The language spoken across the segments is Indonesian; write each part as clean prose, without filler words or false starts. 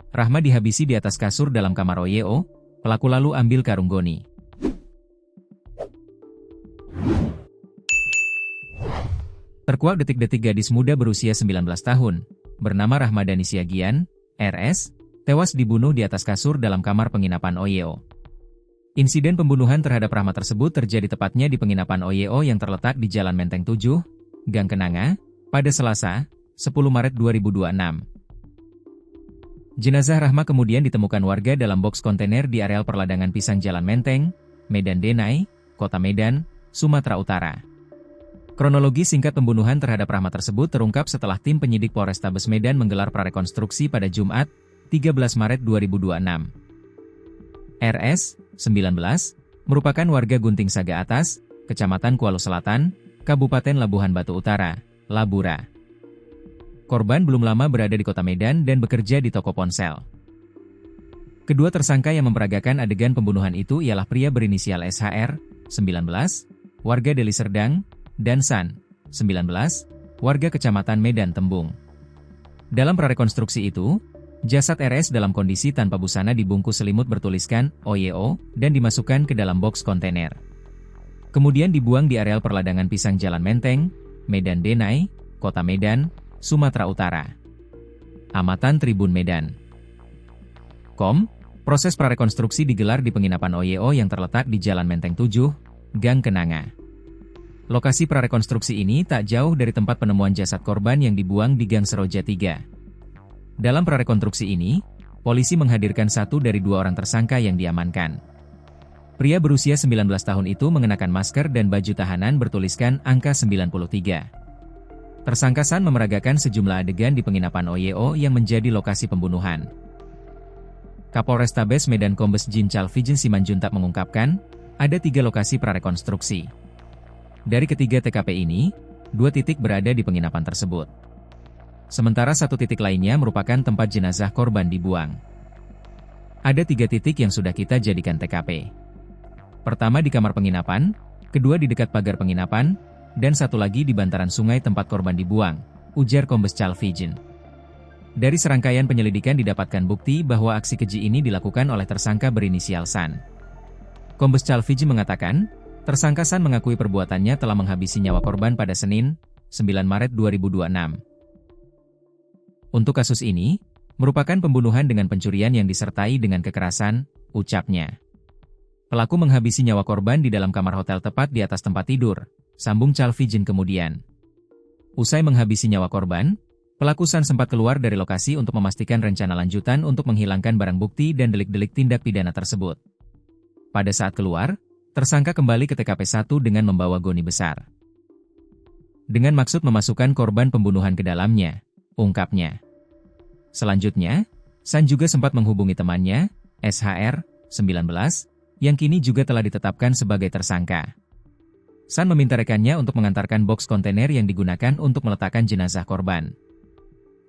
Rahma dihabisi di atas kasur dalam kamar OYO, pelaku lalu ambil karung goni. Terkuak detik-detik gadis muda berusia 19 tahun, bernama Rahmadani Siagian, RS, tewas dibunuh di atas kasur dalam kamar penginapan OYO. Insiden pembunuhan terhadap Rahma tersebut terjadi tepatnya di penginapan OYO yang terletak di Jalan Menteng 7, Gang Kenanga, pada Selasa, 10 Maret 2026. Jenazah Rahma kemudian ditemukan warga dalam boks kontainer di areal perladangan Pisang Jalan Menteng, Medan Denai, Kota Medan, Sumatera Utara. Kronologi singkat pembunuhan terhadap Rahma tersebut terungkap setelah tim penyidik Polrestabes Medan menggelar prarekonstruksi pada Jumat, 13 Maret 2026. RS, 19, merupakan warga Gunting Saga Atas, Kecamatan Kuala Selatan, Kabupaten Labuhan Batu Utara, Labura. Korban belum lama berada di Kota Medan dan bekerja di toko ponsel. Kedua tersangka yang memperagakan adegan pembunuhan itu ialah pria berinisial SHR, 19, warga Deli Serdang, dan San, 19, warga Kecamatan Medan Tembung. Dalam prarekonstruksi itu, jasad RS dalam kondisi tanpa busana dibungkus selimut bertuliskan OYO dan dimasukkan ke dalam boks kontainer. Kemudian dibuang di areal perladangan Pisang Jalan Menteng, Medan Denai, Kota Medan, Sumatera Utara. Amatan Tribun Medan. Proses prarekonstruksi digelar di penginapan OYO yang terletak di Jalan Menteng 7, Gang Kenanga. Lokasi prarekonstruksi ini tak jauh dari tempat penemuan jasad korban yang dibuang di Gang Seroja 3. Dalam prarekonstruksi ini, polisi menghadirkan satu dari dua orang tersangka yang diamankan. Pria berusia 19 tahun itu mengenakan masker dan baju tahanan bertuliskan angka 93. Tersangka San memeragakan sejumlah adegan di penginapan OYO yang menjadi lokasi pembunuhan. Kapolrestabes Medan Kombes Jin Calvijen Simanjuntak mengungkapkan, ada 3 lokasi prarekonstruksi. Dari ketiga TKP ini, 2 titik berada di penginapan tersebut. Sementara 1 titik lainnya merupakan tempat jenazah korban dibuang. Ada 3 titik yang sudah kita jadikan TKP. Pertama di kamar penginapan, kedua di dekat pagar penginapan, dan 1 lagi di bantaran sungai tempat korban dibuang, ujar Kombes Calvijen. Dari serangkaian penyelidikan didapatkan bukti bahwa aksi keji ini dilakukan oleh tersangka berinisial San. Kombes Calvijen mengatakan, tersangka San mengakui perbuatannya telah menghabisi nyawa korban pada Senin, 9 Maret 2026. Untuk kasus ini, merupakan pembunuhan dengan pencurian yang disertai dengan kekerasan, ucapnya. Pelaku menghabisi nyawa korban di dalam kamar hotel tepat di atas tempat tidur, sambung Calvijen kemudian. Usai menghabisi nyawa korban, pelaku San sempat keluar dari lokasi untuk memastikan rencana lanjutan untuk menghilangkan barang bukti dan delik-delik tindak pidana tersebut. Pada saat keluar, tersangka kembali ke TKP 1 dengan membawa goni besar. Dengan maksud memasukkan korban pembunuhan ke dalamnya, ungkapnya. Selanjutnya, San juga sempat menghubungi temannya, SHR, 19, yang kini juga telah ditetapkan sebagai tersangka. San meminta rekannya untuk mengantarkan boks kontainer yang digunakan untuk meletakkan jenazah korban.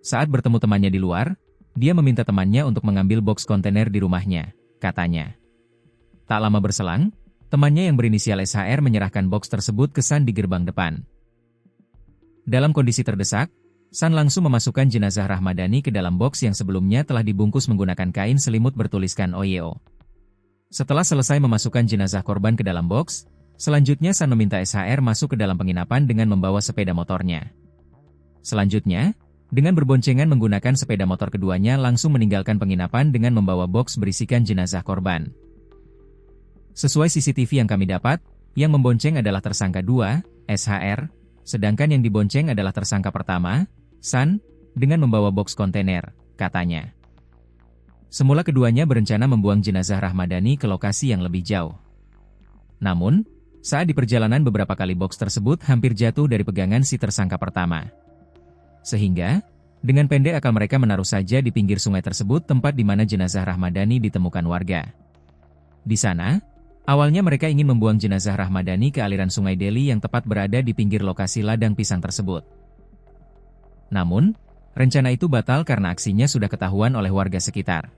Saat bertemu temannya di luar, dia meminta temannya untuk mengambil boks kontainer di rumahnya, katanya. Tak lama berselang, temannya yang berinisial SHR menyerahkan boks tersebut ke San di gerbang depan. Dalam kondisi terdesak, San langsung memasukkan jenazah Rahmadani ke dalam boks yang sebelumnya telah dibungkus menggunakan kain selimut bertuliskan OYO. Setelah selesai memasukkan jenazah korban ke dalam boks, selanjutnya San meminta SHR masuk ke dalam penginapan dengan membawa sepeda motornya. Selanjutnya, dengan berboncengan menggunakan sepeda motor keduanya langsung meninggalkan penginapan dengan membawa boks berisikan jenazah korban. Sesuai CCTV yang kami dapat, yang membonceng adalah tersangka 2, SHR, sedangkan yang dibonceng adalah tersangka pertama, San, dengan membawa boks kontainer, katanya. Semula keduanya berencana membuang jenazah Rahmadani ke lokasi yang lebih jauh. Namun, saat di perjalanan beberapa kali boks tersebut hampir jatuh dari pegangan si tersangka pertama. Sehingga, dengan pendek akal mereka menaruh saja di pinggir sungai tersebut tempat di mana jenazah Rahmadani ditemukan warga. Di sana, awalnya mereka ingin membuang jenazah Rahmadani ke aliran sungai Deli yang tepat berada di pinggir lokasi ladang pisang tersebut. Namun, rencana itu batal karena aksinya sudah ketahuan oleh warga sekitar.